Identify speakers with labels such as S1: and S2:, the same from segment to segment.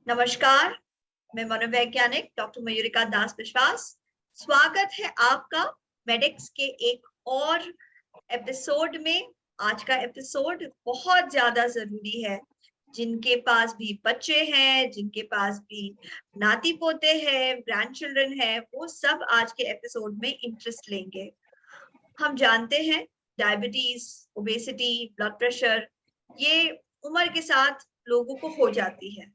S1: नमस्कार, मैं मनोवैज्ञानिक डॉक्टर मयूरिका दास विश्वास। स्वागत है आपका मेडिक्स के एक और एपिसोड में। आज का एपिसोड बहुत ज्यादा जरूरी है। जिनके पास भी बच्चे हैं, जिनके पास भी नाती पोते हैं, ग्रैंड चिल्ड्रन है, वो सब आज के एपिसोड में इंटरेस्ट लेंगे। हम जानते हैं डायबिटीज, ओबेसिटी, ब्लड प्रेशर ये उम्र के साथ लोगों को हो जाती है।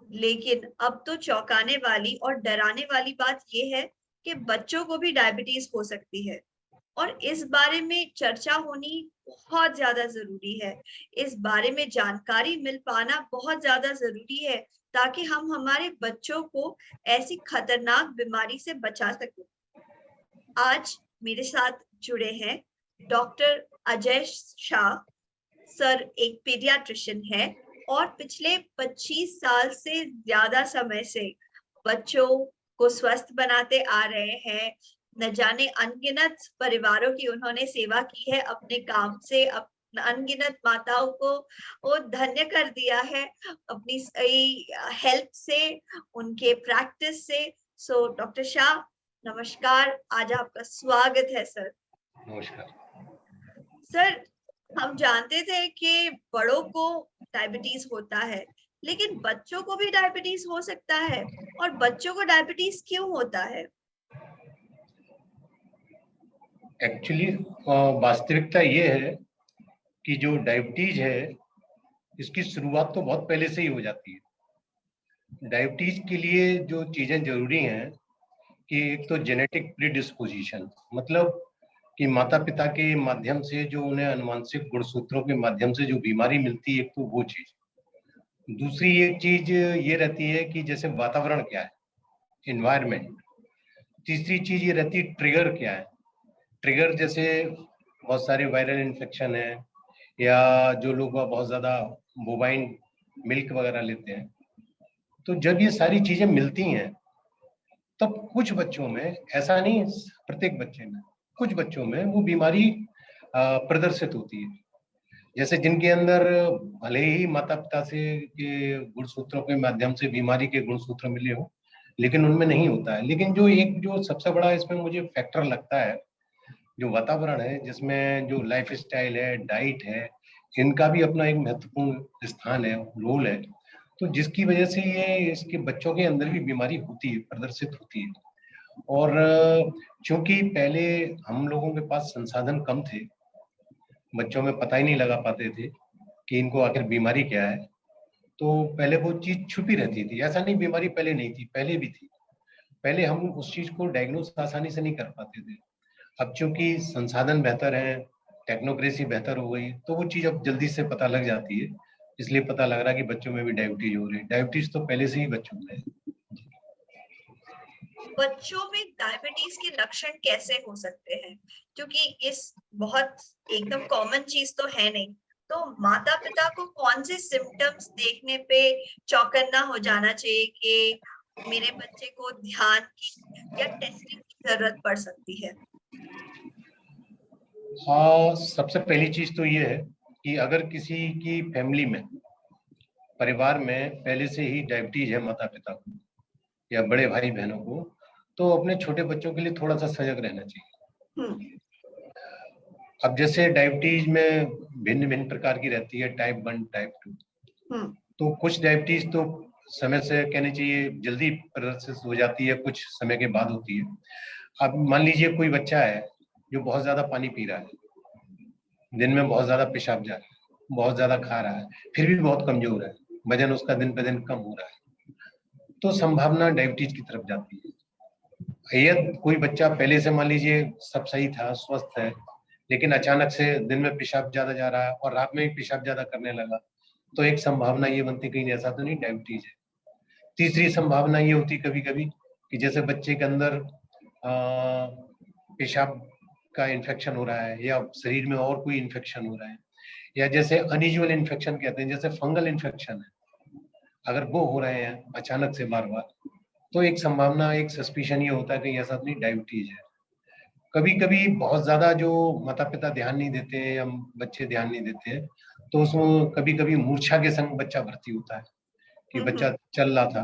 S1: लेकिन अब तो चौंकाने वाली और डराने वाली बात यह है कि बच्चों को भी डायबिटीज हो सकती है और इस बारे में चर्चा होनी बहुत ज्यादा जरूरी है। इस बारे में जानकारी मिल पाना बहुत ज्यादा जरूरी है ताकि हम हमारे बच्चों को ऐसी खतरनाक बीमारी से बचा सकें। आज मेरे साथ जुड़े हैं डॉक्टर अजय शाह सर। एक पीडियाट्रिशियन है और पिछले 25 साल से ज्यादा समय से बच्चों को स्वस्थ बनाते आ रहे हैं। न जाने अनगिनत परिवारों की उन्होंने सेवा की है अपने काम से, अनगिनत माताओं को वो धन्य कर दिया है अपनी हेल्थ से, उनके प्रैक्टिस से। सो डॉक्टर शाह, नमस्कार, आज आपका स्वागत है सर।
S2: नमस्कार
S1: सर, हम जानते थे कि बड़ों को डायबिटीज होता है, लेकिन बच्चों को भी डायबिटीज हो सकता है। और बच्चों को डायबिटीज क्यों होता है?
S2: एक्चुअली वास्तविकता ये है कि जो डायबिटीज है इसकी शुरुआत तो बहुत पहले से ही हो जाती है। डायबिटीज के लिए जो चीजें जरूरी हैं कि एक तो जेनेटिक प्रीडिस्पोजिशन, मतलब कि माता पिता के माध्यम से जो उन्हें अनुवांशिक गुणसूत्रों के माध्यम से जो बीमारी मिलती है, एक तो वो चीज। दूसरी एक चीज ये रहती है कि जैसे वातावरण क्या है, एनवायरमेंट। तीसरी चीज ये रहती है ट्रिगर क्या है। ट्रिगर जैसे बहुत सारे वायरल इन्फेक्शन है, या जो लोग बहुत ज्यादा बोवाइन मिल्क वगैरह लेते हैं, तो जब ये सारी चीजें मिलती हैं तब कुछ बच्चों में, ऐसा नहीं प्रत्येक बच्चे में, कुछ बच्चों में वो बीमारी प्रदर्शित होती है। जैसे जिनके अंदर भले ही माता पिता से के गुणसूत्रों के माध्यम से बीमारी के गुणसूत्र मिले हो, लेकिन उनमें नहीं होता है। लेकिन जो सबसे बड़ा इसमें मुझे फैक्टर लगता है, जो वातावरण है, जिसमें जो लाइफ स्टाइल है, डाइट है, इनका भी अपना एक महत्वपूर्ण स्थान है, रोल है। तो जिसकी वजह से ये इसके बच्चों के अंदर भी बीमारी होती है, प्रदर्शित होती है। और चूंकि पहले हम लोगों के पास संसाधन कम थे, बच्चों में पता ही नहीं लगा पाते थे कि इनको आखिर बीमारी क्या है, तो पहले वो चीज छुपी रहती थी। ऐसा नहीं बीमारी पहले नहीं थी, पहले भी थी। पहले हम उस चीज को डायग्नोस आसानी से नहीं कर पाते थे। अब चूंकि संसाधन बेहतर है, टेक्नोक्रेसी बेहतर हो गई, तो वो चीज अब जल्दी से पता लग जाती है। इसलिए पता लग रहा है कि बच्चों में भी डायबिटीज हो रही है। डायबिटीज तो पहले से ही बच्चों में है।
S1: बच्चों में डायबिटीज के लक्षण कैसे हो सकते हैं? क्योंकि इस बहुत एकदम कॉमन चीज तो है नहीं। तो माता पिता को कौन से सिम्टम्स देखने पे चौकन्ना हो जाना चाहिए कि मेरे बच्चे को ध्यान की या टेस्टिंग की जरूरत पड़ सकती है?
S2: हाँ, सबसे पहली चीज तो ये है कि अगर किसी की फैमिली में, परिवार में पहले से ही डायबिटीज है माता पिता को या बड़े भाई बहनों को, तो अपने छोटे बच्चों के लिए थोड़ा सा सजग रहना चाहिए।
S1: हम्म।
S2: अब जैसे डायबिटीज में भिन्न भिन्न प्रकार की रहती है, टाइप 1, टाइप 2।
S1: हम्म।
S2: तो कुछ डायबिटीज तो समय से कहने चाहिए जल्दी प्रदर्शित हो जाती है, कुछ समय के बाद होती है। अब मान लीजिए कोई बच्चा है जो बहुत ज्यादा पानी पी रहा है, दिन में बहुत ज्यादा पेशाब जा रहा है, बहुत ज्यादा खा रहा है, फिर भी बहुत कमजोर है, वजन उसका दिन पे दिन कम हो रहा है, तो संभावना डायबिटीज की तरफ जाती है। यदि कोई बच्चा पहले से मान लीजिए सब सही था, स्वस्थ है, लेकिन अचानक से दिन में पेशाब ज्यादा जा रहा है और रात में भी पेशाब ज्यादा करने लगा, तो एक संभावना ये बनती कहीं ऐसा तो नहीं डायबिटीज है। तीसरी संभावना ये होती कभी कभी कि जैसे बच्चे के अंदर पेशाब का इन्फेक्शन हो रहा है, या शरीर में और कोई इन्फेक्शन हो रहा है, या जैसे अनयूजुअल इन्फेक्शन कहते हैं, जैसे फंगल इन्फेक्शन है, अगर वो हो रहे हैं अचानक से बार बार, तो एक संभावना, एक सस्पिशन ये होता है कि ऐसा नहीं डायबिटीज है। कभी कभी बहुत ज्यादा जो माता पिता ध्यान नहीं देते हैं या बच्चे ध्यान नहीं देते हैं, तो उसमें कभी कभी मूर्छा के संग बच्चा भर्ती होता है कि बच्चा चल रहा था,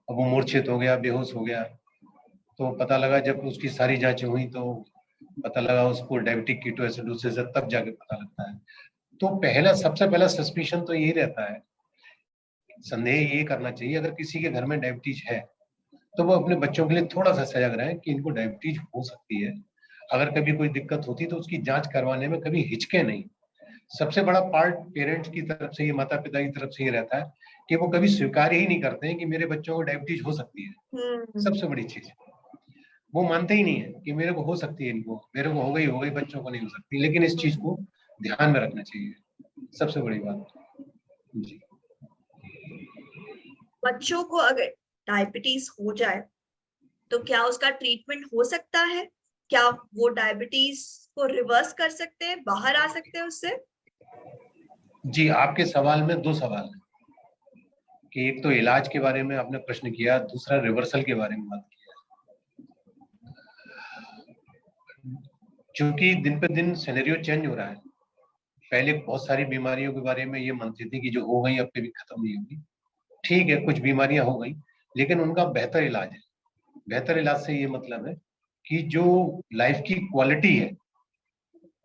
S2: अब वो मूर्छित हो गया, बेहोश हो गया। तो पता लगा, जब उसकी सारी जांचें हुई तो पता लगा उसको डायबिटिक कीटोएसिडोसिस है, तब जाके पता लगता है। तो सबसे पहला सस्पिशन तो यही रहता है, संदेह ये करना चाहिए अगर किसी के घर में डायबिटीज है तो वो अपने बच्चों के लिए थोड़ा सा सजग रहे कि इनको डायबिटीज हो सकती है। अगर कभी कोई दिक्कत होती तो उसकी जांच करवाने में कभी हिचके नहीं। सबसे बड़ा पार्ट पेरेंट्स की तरफ से, ये माता पिता की तरफ से ये रहता है कि वो कभी स्वीकार ही नहीं करते हैं कि मेरे बच्चों को डायबिटीज हो सकती है। सबसे बड़ी चीज वो मानते ही नहीं है कि मेरे को हो सकती है, इनको मेरे को हो गई, बच्चों को नहीं हो सकती। लेकिन इस चीज को ध्यान में रखना चाहिए, सबसे बड़ी बात जी।
S1: बच्चों को अगर डायबिटीज हो जाए तो क्या उसका ट्रीटमेंट हो सकता है? क्या वो डायबिटीज को रिवर्स कर सकते हैं, बाहर आ सकते हैं उससे?
S2: जी, आपके सवाल में दो सवाल है कि एक तो इलाज के बारे में आपने प्रश्न किया, दूसरा रिवर्सल के बारे में बात किया। क्योंकि दिन पे दिन सिनेरियो चेंज हो रहा है। पहले बहुत सारी बीमारियों के बारे में ये मानते थे कि जो हो गई अब कभी खत्म नहीं होगी। ठीक है, कुछ बीमारियां हो गई, लेकिन उनका बेहतर इलाज है। बेहतर इलाज से ये मतलब है कि जो लाइफ की क्वालिटी है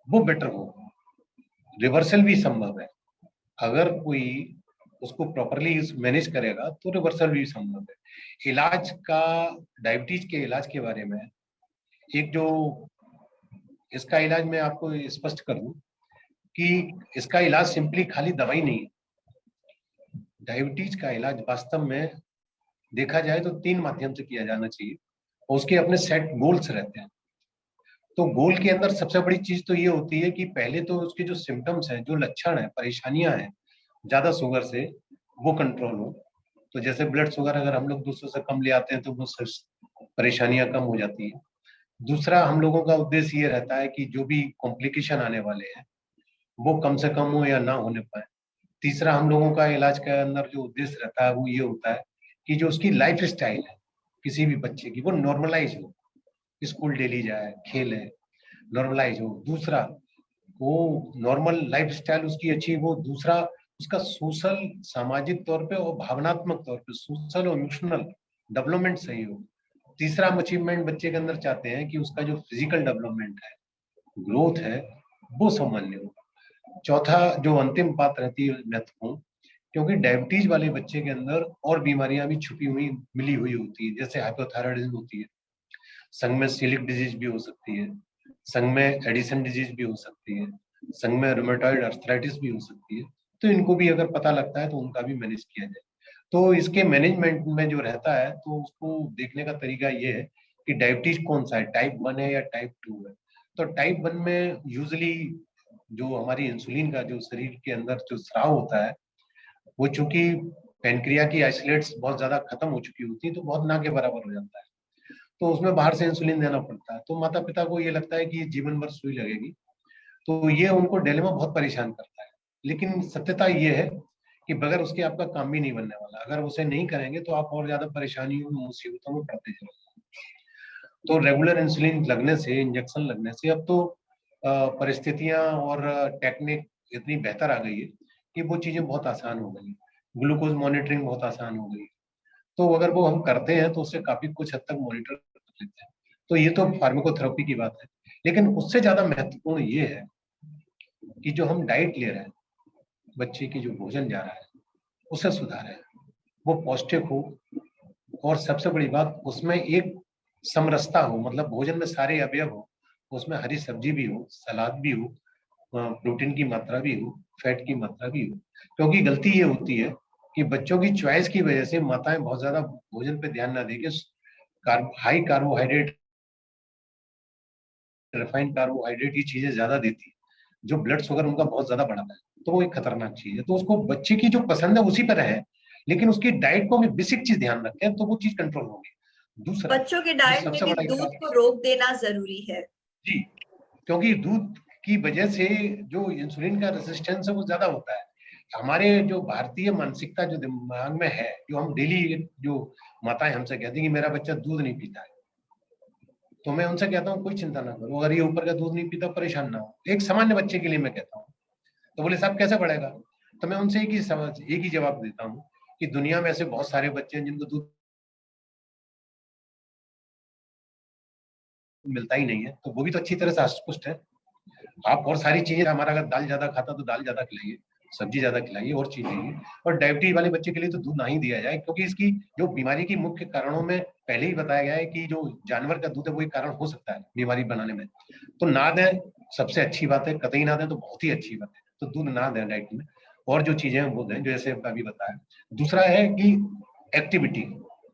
S2: वो बेटर हो। रिवर्सल भी संभव है, अगर कोई उसको प्रॉपरली मैनेज करेगा तो रिवर्सल भी संभव है। इलाज का, डायबिटीज के इलाज के बारे में एक जो इसका इलाज मैं आपको स्पष्ट कर दूं कि इसका इलाज सिंपली खाली दवाई नहीं है। डायबिटीज का इलाज वास्तव में देखा जाए तो 3 माध्यम से किया जाना चाहिए और उसके अपने सेट गोल्स रहते हैं। तो गोल के अंदर सबसे बड़ी चीज तो ये होती है कि पहले तो उसके जो सिम्टम्स हैं, जो लक्षण है, परेशानियां हैं ज्यादा शुगर से, वो कंट्रोल हो। तो जैसे ब्लड शुगर अगर हम लोग दूसरों से कम ले आते हैं तो वो परेशानियां कम हो जाती है। दूसरा, हम लोगों का उद्देश्य ये रहता है कि जो भी कॉम्प्लिकेशन आने वाले हैं वो कम से कम हो या ना होने पाए। तीसरा, हम लोगों का इलाज के अंदर जो उद्देश्य रहता है वो ये होता है कि जो उसकी लाइफ स्टाइल है किसी भी बच्चे की, वो नॉर्मलाइज हो, स्कूल डेली जाए, खेले, नॉर्मलाइज हो। दूसरा, वो नॉर्मल लाइफ स्टाइल उसकी अच्छी हो। दूसरा, उसका सोशल, सामाजिक तौर पे और भावनात्मक तौर पे सोशल और इमोशनल डेवलपमेंट सही हो। तीसरा अचीवमेंट बच्चे के अंदर चाहते हैं कि उसका जो फिजिकल डेवलपमेंट है, ग्रोथ है, वो सामान्य हो। चौथा, जो अंतिम बात रहती है महत्वपूर्ण, क्योंकि डायबिटीज वाले बच्चे के अंदर और बीमारियां भी छुपी हुई मिली हुई होती है, जैसे हाइपोथायराइडिज्म होती है, संग में सीलिक डिजीज भी हो सकती है, संग में एडिसन डिजीज भी हो सकती है, संग में रूमेटॉइड अर्थराइटिस भी हो सकती है। तो इनको भी अगर पता लगता है तो उनका भी मैनेज किया जाए। तो इसके मैनेजमेंट में जो रहता है तो उसको देखने का तरीका ये है कि डायबिटीज कौन सा है, टाइप 1 है या टाइप 2 है। तो टाइप 1 में यूजली जो हमारी इंसुलिन का जो शरीर के अंदर जो स्राव होता है, वो चूंकि पेनक्रिया की आइसोलेट्स बहुत ज्यादा खत्म हो चुकी होती है तो बहुत ना के बराबर हो जाता है। तो उसमें बाहर से इंसुलिन देना पड़ता है। तो माता पिता को ये लगता है कि ये जीवन भर सुई लगेगी, तो ये उनको डिलेमा बहुत परेशान करता है। लेकिन सत्यता ये है कि बगैर उसके आपका काम भी नहीं बनने वाला। अगर उसे नहीं करेंगे तो आप और ज्यादा परेशानियों में, मुसीबतों में पड़ते चले। तो रेगुलर इंसुलिन लगने से, इंजेक्शन लगने से अब तो परिस्थितियां और टेक्निक इतनी बेहतर आ गई है कि वो चीजें बहुत आसान हो गई। ग्लूकोज मॉनिटरिंग बहुत आसान हो गई। तो अगर वो हम करते हैं तो उससे काफी कुछ हद तक मॉनिटर कर लेते हैं। तो ये तो फार्माकोथेरेपी की बात है। लेकिन उससे ज्यादा महत्वपूर्ण ये है कि जो हम डाइट ले रहे हैं, बच्चे की जो भोजन जा रहा है उसे सुधारें, वो पौष्टिक हो। और सबसे बड़ी बात, उसमें एक समरसता हो, मतलब भोजन में सारे अवयव हो। उसमें हरी सब्जी भी हो, सलाद भी हो, प्रोटीन की मात्रा भी हो, फैट की मात्रा भी हो। क्योंकि गलती ये होती है कि बच्चों की चॉइस की वजह से माताएं बहुत ज्यादा भोजन पे ध्यान ना देके हाई कार्बोहाइड्रेट, रिफाइंड कार्बोहाइड्रेट की चीजें ज्यादा देती है, जो ब्लड शुगर उनका बहुत ज्यादा बढ़ाता है। तो वो एक खतरनाक चीज है। तो उसको बच्चे की जो पसंद है उसी पर रहे, लेकिन उसकी डाइट को भी बेसिक चीज ध्यान रखें तो वो चीज कंट्रोल होगी। दूसरा,
S1: बच्चों के
S2: जो
S1: डाइट में
S2: सबसे
S1: भी
S2: बड़ा
S1: दूध
S2: इलाज,
S1: को रोक देना जरूरी है।
S2: जी, क्योंकि दूध की वजह से जो इंसुलिन का रेजिस्टेंस है वो ज्यादा होता है। हमारे जो भारतीय मानसिकता जो दिमाग में है, जो हम डेली, जो माताएं हमसे कहती हैं कि मेरा बच्चा दूध नहीं पीता है, तो मैं उनसे कहता हूँ कोई चिंता ना करो, अगर ये ऊपर का दूध नहीं पीता परेशान ना हो। एक सामान्य बच्चे के लिए मैं कहता हूँ। तो बोले साहब कैसे बढ़ेगा? तो मैं उनसे एक ही जवाब देता हूँ कि दुनिया में ऐसे बहुत सारे बच्चे हैं जिनको दूध मिलता ही नहीं है, तो वो भी तो अच्छी तरह से हष्ट-पुष्ट है। आप और सारी चीजें, हमारा अगर दाल ज्यादा खाता तो दाल ज्यादा खिलाइए, सब्जी ज्यादा खिलाइए और चीज लीजिए। और डायबिटीज वाले बच्चे के लिए तो दूध ना ही दिया जाए, क्योंकि इसकी जो बीमारी की मुख्य कारणों में पहले ही बताया गया है कि जो जानवर का दूध है वही कारण हो सकता है बीमारी बनाने में। तो ना दें, सबसे अच्छी बात है। कतई ना दें तो बहुत ही अच्छी बात है। तो दूध ना दें डाइट में, और जो चीजें हैं वो दें, जैसे अभी बताया। दूसरा है कि एक्टिविटी,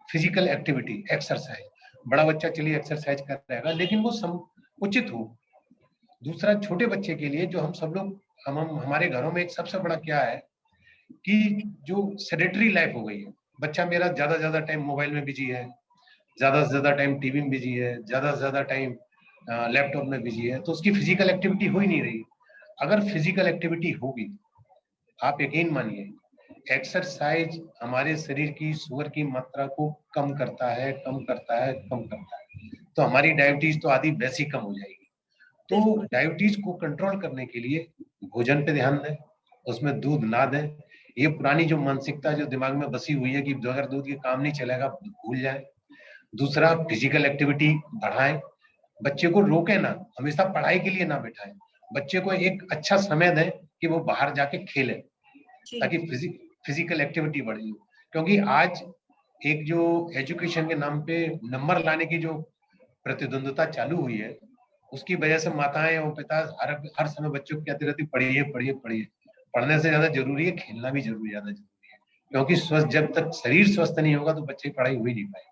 S2: फिजिकल एक्टिविटी, एक्सरसाइज। बड़ा बच्चा चलिए एक्सरसाइज कर रहेगा, लेकिन वो उचित हो। दूसरा, छोटे बच्चे के लिए जो हम सब लोग, हम हमारे घरों में एक सबसे बड़ा क्या है कि जो सेडेटरी लाइफ हो गई है, बच्चा मेरा ज्यादा से ज्यादा टाइम मोबाइल में बिजी है, ज्यादा से ज्यादा टाइम टीवी में बिजी है, ज्यादा से ज्यादा टाइम लैपटॉप में बिजी है, तो उसकी फिजिकल एक्टिविटी हो ही नहीं रही। अगर फिजिकल एक्टिविटी होगी, आप यकीन मानिए, एक्सरसाइज हमारे शरीर की शुगर की मात्रा को कम करता है, कम करता है, कम करता है। तो हमारी डायबिटीज तो आधी वैसी कम हो जाएगी। तो
S1: बिल्कुल।
S2: डायबिटीज को कंट्रोल करने के लिए भोजन पे ध्यान दें, उसमें दूध ना दें। ये पुरानी जो मानसिकता जो दिमाग में बसी हुई है कि बगैर दूध के काम नहीं चलेगा, भूल जाए। दूसरा, फिजिकल एक्टिविटी बढ़ाएं। बच्चे को रोके ना, हमेशा पढ़ाई के लिए ना बैठाएं। बच्चे को एक अच्छा समय दें कि वो बाहर जाके खेले,
S1: जी।
S2: ताकि फिजिकल एक्टिविटी बढ़े। क्योंकि आज एक जो एजुकेशन के नाम पे नंबर लाने की जो प्रतिद्वंदता चालू हुई है, उसकी वजह से माताएं और पिता हर समय बच्चों को कहते रहती, पढ़िए पढ़िए पढ़िए। पढ़ने से ज्यादा जरूरी है खेलना, भी जरूरी, ज्यादा जरूरी है। क्योंकि स्वस्थ, जब तक शरीर स्वस्थ नहीं होगा तो बच्चे की पढ़ाई हो ही नहीं पाएगी।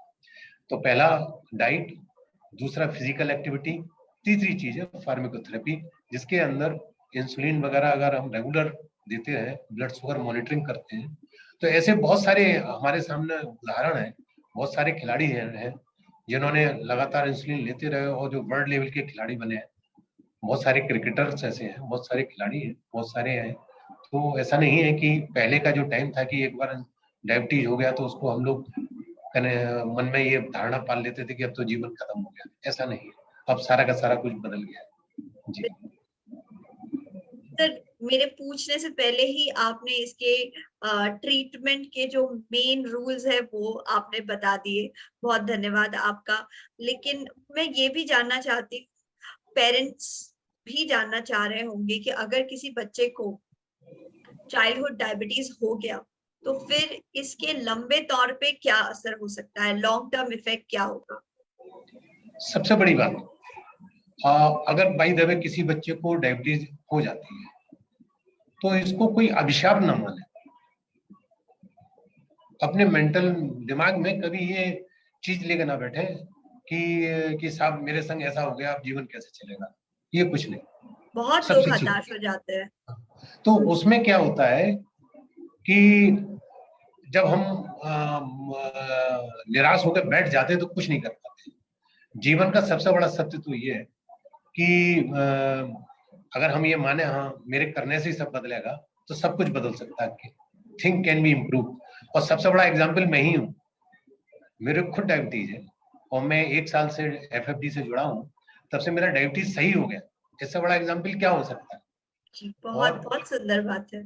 S2: तो पहला डाइट, दूसरा फिजिकल एक्टिविटी, तीसरी चीज है फार्माकोथेरेपी, जिसके अंदर इंसुलिन वगैरह अगर हम रेगुलर देते हैं, ब्लड शुगर मॉनिटरिंग करते हैं। तो ऐसे बहुत सारे हमारे सामने उदाहरण है, बहुत सारे खिलाड़ी हैं जिन्होंने लगातार इंसुलिन लेते रहे और जो वर्ल्ड लेवल के खिलाड़ी बने हैं। बहुत सारे क्रिकेटर्स ऐसे हैं, बहुत सारे खिलाड़ी हैं, बहुत सारे हैं। तो ऐसा नहीं है कि पहले का जो टाइम था कि एक बार डायबिटीज हो गया तो उसको हम लोग मन में ये धारणा पाल लेते थे कि अब तो जीवन खत्म हो गया। ऐसा नहीं है, अब सारा का सारा कुछ बदल गया है जी।
S1: सर, मेरे पूछने से पहले ही आपने इसके ट्रीटमेंट के जो मेन रूल्स है वो आपने बता दिए। बहुत धन्यवाद आपका। लेकिन मैं ये भी जानना चाहती हूँ, पेरेंट्स भी जानना चाह रहे होंगे कि अगर किसी बच्चे को चाइल्डहुड डायबिटीज हो गया तो फिर इसके लंबे तौर पे क्या असर हो सकता है, लॉन्ग टर्म इफेक्ट क्या होगा?
S2: सबसे बड़ी बात, अगर बाई द वे किसी बच्चे को डायबिटीज हो जाती है तो इसको कोई अभिशाप ना माने। अपने मेंटल दिमाग में कभी ये चीज लेकर ना बैठे कि साहब मेरे संग ऐसा हो गया, अब जीवन कैसे चलेगा। ये कुछ नहीं।
S1: बहुत लोग
S2: सबसे चीज,
S1: हताश हो जाते हैं।
S2: तो उसमें क्या होता है कि जब हम निराश होकर बैठ जाते हैं तो कुछ नहीं कर पाते। जीवन का सबसे बड़ा सत्य तो ये है कि अगर हम ये माने हाँ मेरे करने से ही सब बदलेगा, तो सब कुछ बदल सकता है। Think can be improve. और सबसे बड़ा एग्जाम्पल मैं ही हूँ। मेरे खुद डायबिटीज है और मैं 1 साल से एफएफडी से जुड़ा हूँ, तब से मेरा डायबिटीज सही हो गया। इससे बड़ा एग्जाम्पल क्या हो सकता है।
S1: जी, बहुत
S2: और
S1: बहुत सुंदर बात है।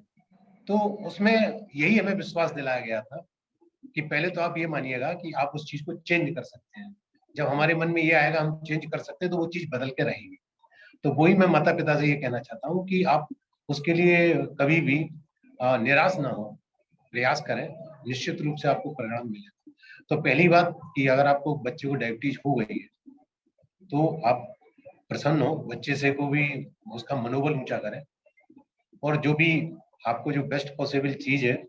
S2: तो उसमें यही हमें विश्वास दिलाया गया था कि पहले तो आप ये मानिएगा कि आप उस चीज को चेंज कर सकते हैं। जब हमारे मन में ये आएगा हम चेंज कर सकते हैं, तो वो चीज बदल के रहेगी। तो वही मैं माता पिता से ये कहना चाहता हूँ कि आप उसके लिए कभी भी निराश ना हो, प्रयास करें, निश्चित रूप से आपको परिणाम मिलेगा। तो पहली बात कि अगर आपको बच्चे को डायबिटीज हो गई है तो आप प्रसन्न हो, बच्चे से को भी उसका मनोबल ऊंचा करें। और जो भी आपको जो बेस्ट पॉसिबल चीज है,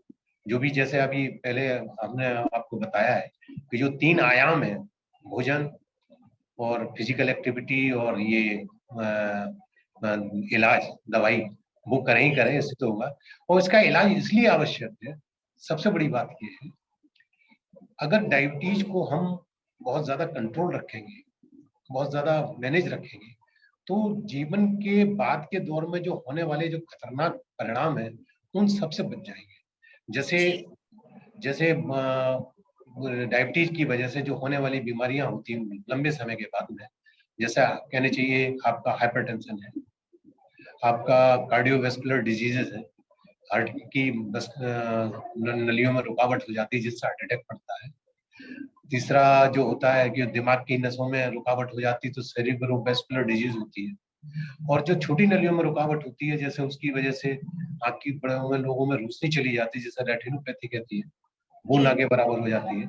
S2: जो भी जैसे अभी पहले हमने आपको बताया है कि जो 3 आयाम है, भोजन और फिजिकल एक्टिविटी और ये इलाज, दवाई, वो करें ही करें, इससे तो होगा। और इसका इलाज इसलिए आवश्यक है, सबसे बड़ी बात ये है, अगर डायबिटीज को हम बहुत ज्यादा कंट्रोल रखेंगे, बहुत ज्यादा मैनेज रखेंगे, तो जीवन के बाद के दौर में जो होने वाले जो खतरनाक परिणाम है उन सबसे बच जाएंगे। जैसे
S1: जी।
S2: जैसे डायबिटीज की वजह से जो होने वाली बीमारियां होती हैं लंबे समय के बाद में, जैसा कहने चाहिए आपका हाइपरटेंशन है, आपका कार्डियोवैस्कुलर डिजीजेस है, हार्ट की नलियों में रुकावट हो जाती है जिससे हार्ट अटैक पड़ता है। तीसरा जो होता है कि दिमाग की नसों में रुकावट हो जाती है तो सेरिब्रोवैस्कुलर डिजीज होती है। और जो छोटी नलियों में रुकावट होती है जैसे उसकी वजह से आँख की बड़े हुए लोगों में रोशनी चली जाती है जिसे रेटिनोपैथी कहती है, वो ना के बराबर हो जाती है।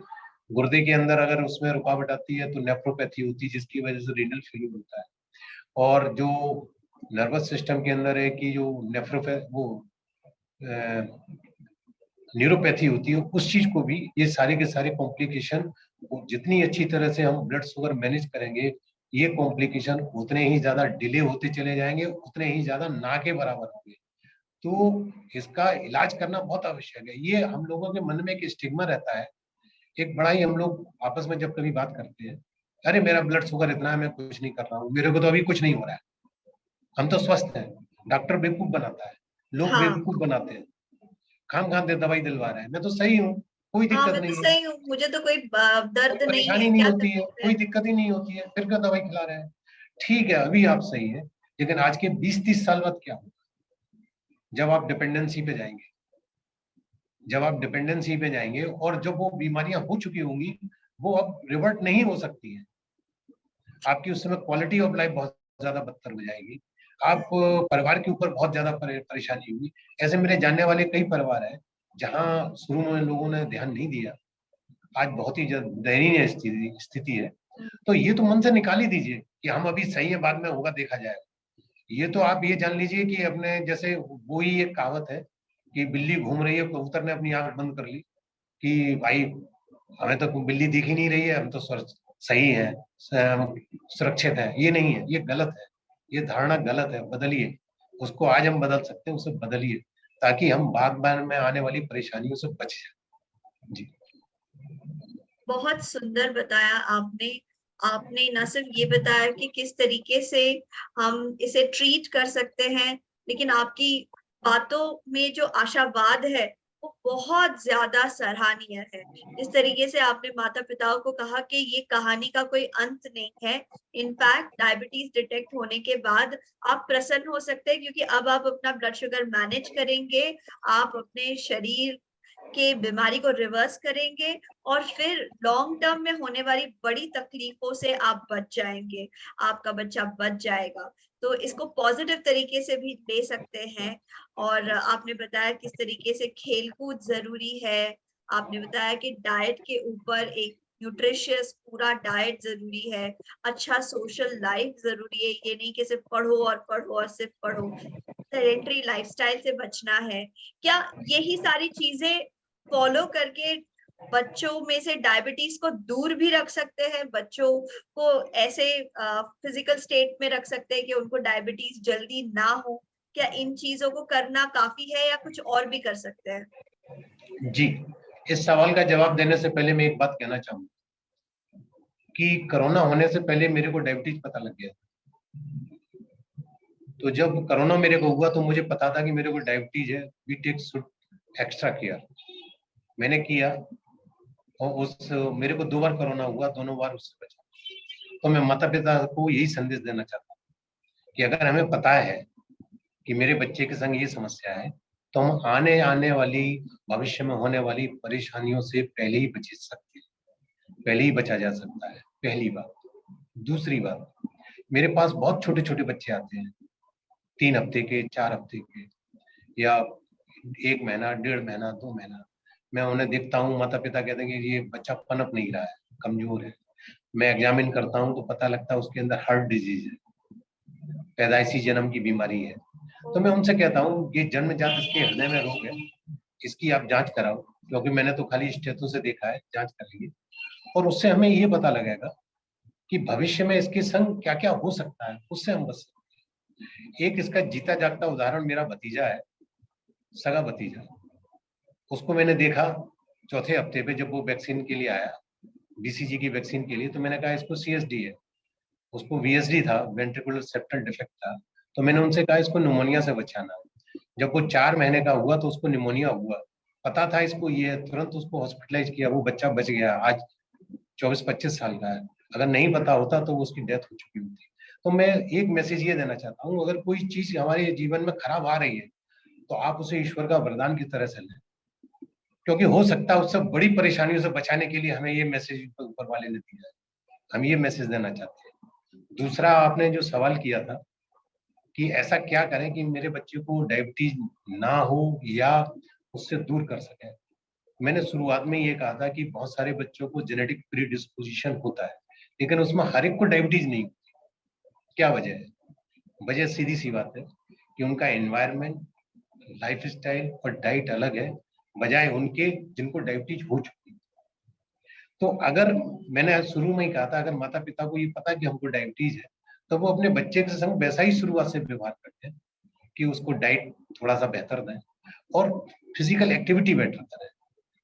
S2: गुर्दे के अंदर अगर उसमें रुकावट आती है तो नेफ्रोपैथी होती है जिसकी वजह से रीनल फेल्यूर होता है। और जो नर्वस सिस्टम के अंदर है कि जो न्यूरोपैथी होती है उस चीज को भी, ये सारे के सारे कॉम्प्लिकेशन जितनी अच्छी तरह से हम ब्लड शुगर मैनेज करेंगे ये कॉम्प्लिकेशन उतने ही ज्यादा डिले होते चले जाएंगे, उतने ही ज्यादा ना के बराबर होंगे। तो इसका इलाज करना बहुत आवश्यक है। ये हम लोगों के मन में एक स्टिग्मा रहता है, एक बड़ा ही हम लोग आपस में जब कभी बात करते हैं, अरे मेरा ब्लड शुगर इतना है मैं कुछ नहीं कर रहा हूँ, मेरे को तो अभी कुछ नहीं हो रहा है, हम तो स्वस्थ हैं। डॉक्टर बेवकूफ बनाता है, लोग
S1: हाँ
S2: बेवकूफ बनाते हैं, खाम खाम दे दवाई दिलवा रहे हैं, मैं तो सही हूँ, कोई
S1: हाँ,
S2: दिक्कत
S1: मैं तो
S2: नहीं है,
S1: सही हूँ, मुझे तो कोई
S2: कोई
S1: दर्द नहीं है,
S2: परेशानी नहीं
S1: क्या
S2: होती है,
S1: तकलीफ है।
S2: कोई दिक्कत ही नहीं होती है, फिर क्यों दवाई खिला रहे हैं। ठीक है अभी आप सही है, लेकिन आज के 20-30 साल बाद क्या होगा जब आप डिपेंडेंसी पे जाएंगे, जब आप डिपेंडेंसी पे जाएंगे और जब वो बीमारियां हो चुकी होंगी वो अब रिवर्ट नहीं हो सकती है। आपकी उस समय क्वालिटी ऑफ लाइफ बहुत ज्यादा बदतर हो जाएगी, आप परिवार के ऊपर बहुत ज्यादा परेशानी होगी। ऐसे मेरे जानने वाले कई परिवार हैं जहाँ शुरू में लोगों ने ध्यान नहीं दिया, आज बहुत ही दयनीय स्थिति है। तो ये तो मन से निकाल ही दीजिए कि हम अभी सही है, बाद में होगा देखा जाएगा। ये तो आप ये जान लीजिए कि अपने जैसे वो ही एक कहावत है कि बिल्ली घूम रही है, कबूतर ने अपनी आंख बंद कर ली कि भाई हमें तो बिल्ली दिख ही नहीं रही है, हम तो सही है, सुरक्षित है। ये नहीं है, ये गलत है, ये धारणा गलत है, बदलिए उसको। आज हम बदल सकते हैं, उसे बदलिए ताकि हम बाद में आने वाली परेशानियों से बच जाए। जी
S1: बहुत सुंदर बताया आपने। आपने न सिर्फ ये बताया कि किस तरीके से हम इसे ट्रीट कर सकते हैं, लेकिन आपकी बातों में जो आशावाद है वो बहुत ज्यादा सराहनीय है। जिस तरीके से आपने माता पिताओं को कहा कि ये कहानी का कोई अंत नहीं है, इनफैक्ट डायबिटीज डिटेक्ट होने के बाद आप प्रसन्न हो सकते हैं क्योंकि अब आप अपना ब्लड शुगर मैनेज करेंगे, आप अपने शरीर के बीमारी को रिवर्स करेंगे और फिर लॉन्ग टर्म में होने वाली बड़ी तकलीफों से आप बच जाएंगे, आपका बच्चा बच जाएगा। तो इसको पॉजिटिव तरीके से भी ले सकते हैं। और आपने बताया किस तरीके से खेलकूद जरूरी है, आपने बताया कि डाइट के ऊपर एक न्यूट्रिशियस पूरा डाइट जरूरी है, अच्छा सोशल लाइफ जरूरी है, ये नहीं कि सिर्फ पढ़ो और पढ़ो और सिर्फ पढ़ो, सेडेंटरी लाइफस्टाइल से बचना है। क्या यही सारी चीजें फॉलो करके बच्चों में से डायबिटीज को दूर भी रख सकते हैं, बच्चों को ऐसे फिजिकल स्टेट में रख सकते हैं कि उनको डायबिटीज जल्दी ना हो? क्या इन चीजों को करना काफी है या कुछ और भी कर सकते हैं?
S2: जी, इस सवाल का जवाब देने से पहले मैं एक बात कहना चाहूंगा कि कोरोना होने से पहले मेरे को डायबिटीज पता लग गया। तो जब कोरोना मेरे को हुआ तो मुझे पता था कि मेरे को डायबिटीज है, we take should extra care. मैंने किया और उस मेरे को 2 बार कोरोना हुआ, दोनों बार उससे बचा। तो मैं माता पिता को यही संदेश देना चाहता हूँ कि अगर हमें पता है कि मेरे बच्चे के संग ये समस्या है तो हम आने आने वाली भविष्य में होने वाली परेशानियों से पहले ही बच सकते हैं, पहले ही बचा जा सकता है, पहली बात। दूसरी बात, मेरे पास बहुत छोटे छोटे बच्चे आते हैं, 3 हफ्ते के, 4 हफ्ते के, या 1 महीना, 1.5 महीना, 2 महीना। मैं उन्हें देखता हूँ, माता पिता कहते हैं कि ये बच्चा पनप नहीं रहा है, कमजोर है। मैं एग्जामिन करता हूँ तो पता लगता है उसके अंदर हार्ट डिजीज है, पैदाइशी जन्म की बीमारी है। तो मैं उनसे कहता हूँ ये जन्मजात इसके हृदय में रोग है, इसकी आप जांच कराओ, क्योंकि मैंने तो खाली स्टेथो से देखा है, जांच करेंगे और उससे हमें ये पता लगेगा कि भविष्य में इसके संग क्या क्या हो सकता है, उससे हम बच सकते हैं। एक इसका जीता जागता उदाहरण मेरा भतीजा है, सगा भतीजा। उसको मैंने देखा चौथे हफ्ते पे जब वो वैक्सीन के लिए आया, बीसीजी की वैक्सीन के लिए, तो मैंने कहा इसको सीएसडी है, उसको वीएसडी था, वेंट्रिकुलर सेप्टल डिफेक्ट था। तो मैंने उनसे कहा इसको निमोनिया से बचाना। जब वो 4 महीने का हुआ तो उसको निमोनिया हुआ, पता था इसको ये, तुरंत उसको हॉस्पिटलाइज किया, वो बच्चा बच गया, आज 24-25 साल का है। अगर नहीं पता होता तो उसकी डेथ हो चुकी होती। तो मैं एक मैसेज ये देना चाहता हूँ, अगर कोई चीज हमारे जीवन में खराब आ रही है तो आप उसे ईश्वर का वरदान की तरह से लें, क्योंकि हो सकता है उससे बड़ी परेशानियों से बचाने के लिए हमें ये मैसेज ऊपर वाले ने दिया है, हम ये मैसेज देना चाहते हैं। दूसरा, आपने जो सवाल किया था कि ऐसा क्या करें कि मेरे बच्चे को डायबिटीज ना हो या उससे दूर कर सकें। मैंने शुरुआत में ये कहा था कि बहुत सारे बच्चों को जेनेटिक प्रीडिस्पोजिशन होता है, लेकिन उसमें हर एक को डायबिटीज नहीं होती। क्या वजह है? वजह सीधी सी बात है कि उनका एनवायरनमेंट, लाइफस्टाइल और डाइट अलग है, बजाय उनके जिनको डायबिटीज हो चुकी है। तो अगर मैंने शुरू में ही कहा था, अगर माता पिता को ये पता कि हमको डायबिटीज है, तो वो अपने बच्चे के संग वैसा ही शुरुआत से व्यवहार करते हैं कि उसको डाइट थोड़ा सा बेहतर दें और फिजिकल एक्टिविटी बेटर करें,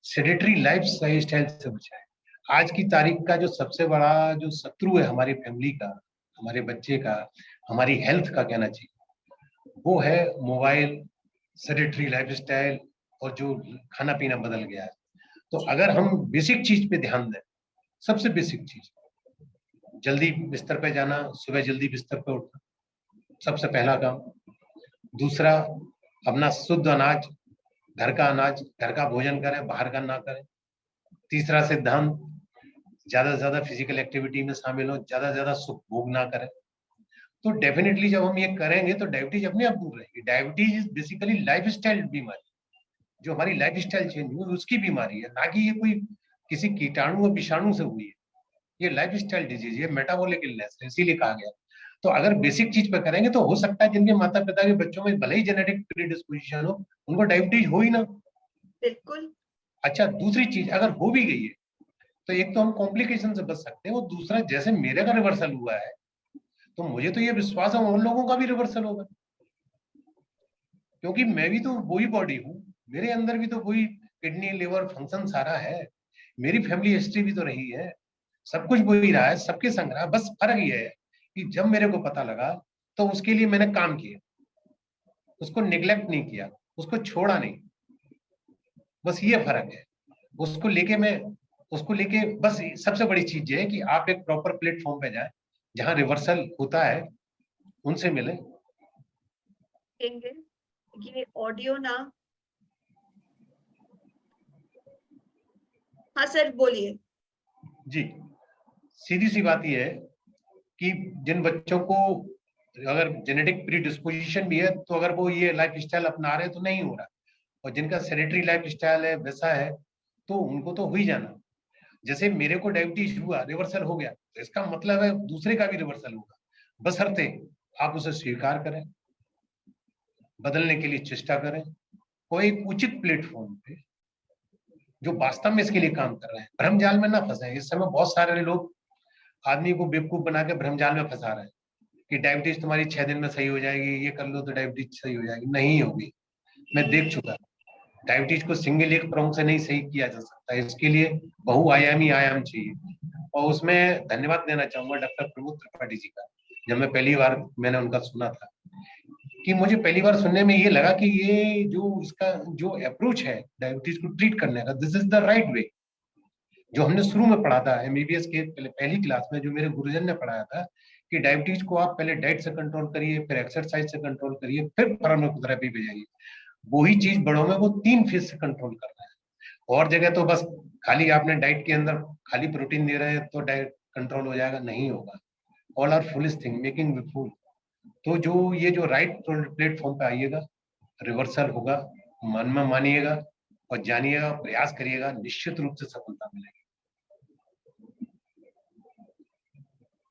S2: सेडेटरी लाइफ स्टाइल से बचाएं। आज की तारीख का जो सबसे बड़ा जो शत्रु है हमारी फैमिली का, हमारे बच्चे का, हमारी हेल्थ का कहना चाहिए, वो है मोबाइल, सेडेटरी लाइफस्टाइल और जो खाना पीना बदल गया है। तो अगर हम बेसिक चीज पे ध्यान दें, सबसे बेसिक चीज, जल्दी बिस्तर पे जाना, सुबह जल्दी बिस्तर पे उठना, सबसे पहला काम। दूसरा, अपना शुद्ध अनाज, घर का अनाज, घर का भोजन करें, बाहर का ना करें। तीसरा सिद्धांत, ज्यादा से ज्यादा फिजिकल एक्टिविटी में शामिल हो, ज्यादा से ज्यादा सुख भोग ना करें। तो डेफिनेटली जब हम ये करेंगे तो डायबिटीज अपने आप दूर रहेगी। डायबिटीज बेसिकली लाइफ स्टाइल बीमारी, जो हमारी लाइफ स्टाइल चेंज हुई उसकी बीमारी है, ना कि ये कोई किसी कीटाणु और विषाणु से हुई है। ये लाइफ स्टाइल डिजीज, ये मेटाबॉलिक इलनेस है, इसीलिए कहा गया। तो अगर बेसिक चीज पे करेंगे तो हो सकता है जिनके माता पिता के बच्चों में भले ही जेनेटिक प्रीडिस्पोजिशन हो, उनको डायबिटीज हो ही ना।
S1: बिल्कुल।
S2: अच्छा, दूसरी चीज, अगर हो भी गई है तो एक तो हम कॉम्प्लिकेशन से बच सकते हैं, और दूसरा, जैसे मेरे का रिवर्सल हुआ है तो मुझे तो ये विश्वास है उन लोगों का भी रिवर्सल होगा, क्योंकि मैं भी तो वही बॉडी हूँ, मेरे अंदर भी तो वही किडनी लिवर फंक्शन सारा है, मेरी फैमिली हिस्ट्री भी तो रही है, सब कुछ वही रहा है, सबके संग रहा है। बस फर्क ये है कि जब मेरे को पता लगा तो उसके लिए मैंने काम किया, उसको निग्लेक्ट नहीं किया, उसको छोड़ा नहीं, बस ये फर्क है। उसको लेके मैं उसको लेके बस सबसे बड़ी चीज ये है कि आप एक प्रॉपर प्लेटफॉर्म पे जाए जहां रिवर्सल होता है, उनसे मिले।
S1: देंगे ये ऑडियो ना। हाँ सर बोलिए।
S2: जी, सीधी सी बात यह है कि जिन बच्चों को अगर जेनेटिक प्रीडिस्पोजिशन भी है, तो अगर वो ये लाइफ स्टाइल अपना रहे हैं तो नहीं हो रहा, और जिनका सेडेटरी लाइफ स्टाइल है वैसा है तो उनको तो हो ही जाना। जैसे मेरे को डायबिटीज हुआ, रिवर्सल हो गया, तो इसका मतलब है दूसरे का भी रिवर्सल होगा, बशर्ते आप उसे स्वीकार करें, बदलने के लिए चेष्टा करें, कोई उचित प्लेटफॉर्म पे जो वास्तव में इसके लिए काम कर रहे हैं। भ्रम जाल में ना फंसे। इस समय बहुत सारे लोग आदमी को बेवकूफ बना के भ्रम जाल में फंसा रहे हैं कि डायबिटीज तुम्हारी 6 दिन में सही हो जाएगी, ये कर लो तो डायबिटीज सही हो जाएगी। नहीं होगी, मैं देख चुका। डायबिटीज को सिंगल एक प्रॉन्ग से नहीं सही किया जा सकता, इसके लिए बहुआयामी आयाम चाहिए। और उसमें धन्यवाद देना चाहूंगा डॉक्टर प्रमोद त्रिपाठी जी का। जब मैं पहली बार मैंने उनका सुना था, कि मुझे पहली बार सुनने में ये लगा कि ये जो इसका जो अप्रोच है डायबिटीज को ट्रीट करने का, this is the right way. जो हमने शुरू में पढ़ा था एमबीबीएस के पहली क्लास में, जो मेरे गुरुजन ने पढ़ाया था कि डायबिटीज को आप पहले डाइट से कंट्रोल करिए, फिर एक्सरसाइज से कंट्रोल करिए, फिर फार्माकोथेरेपी पे जाइए। वही चीज बड़ों में वो 3 फेज से कंट्रोल करना है। और जगह तो बस खाली आपने डाइट के अंदर खाली प्रोटीन दे रहे हैं तो डाइट कंट्रोल हो जाएगा, नहीं होगा। All are foolish thing making with food. तो जो ये जो राइट प्लेटफॉर्म पे आइएगा, रिवर्सल होगा, मन में मानिएगा और जानिएगा, प्रयास करिएगा, निश्चित रूप से सफलता मिलेगी।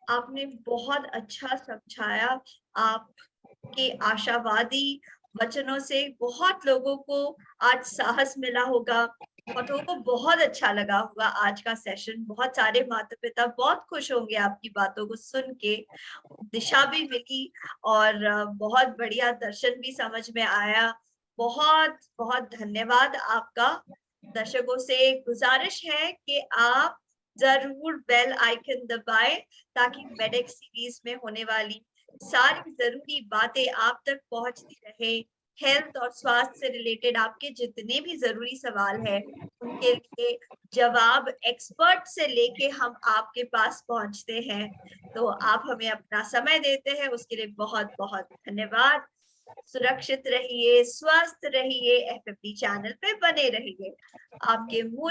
S1: आपने बहुत अच्छा समझाया। आपके आशावादी वचनों से बहुत लोगों को आज साहस मिला होगा, बहुत लोगों को बहुत अच्छा लगा होगा आज का सेशन। बहुत सारे माता पिता बहुत खुश होंगे आपकी बातों को सुन के, दिशा भी मिली और बहुत बढ़िया दर्शन भी समझ में आया। बहुत बहुत धन्यवाद आपका। दर्शकों से गुजारिश है कि आप जरूर बेल आइकन दबाएं ताकि मेडेक्स सीरीज में होने वाली सारी जरूरी बातें आप तक पहुंचती रहे। हेल्थ और स्वास्थ्य से रिलेटेड आपके जितने भी जरूरी सवाल है उनके लिए जवाब एक्सपर्ट से लेके हम आपके पास पहुंचते हैं। तो आप हमें अपना समय देते हैं, उसके लिए बहुत बहुत धन्यवाद। सुरक्षित रहिए, स्वस्थ रहिए, FFD चैनल पे बने रहिए। आपके मूल्य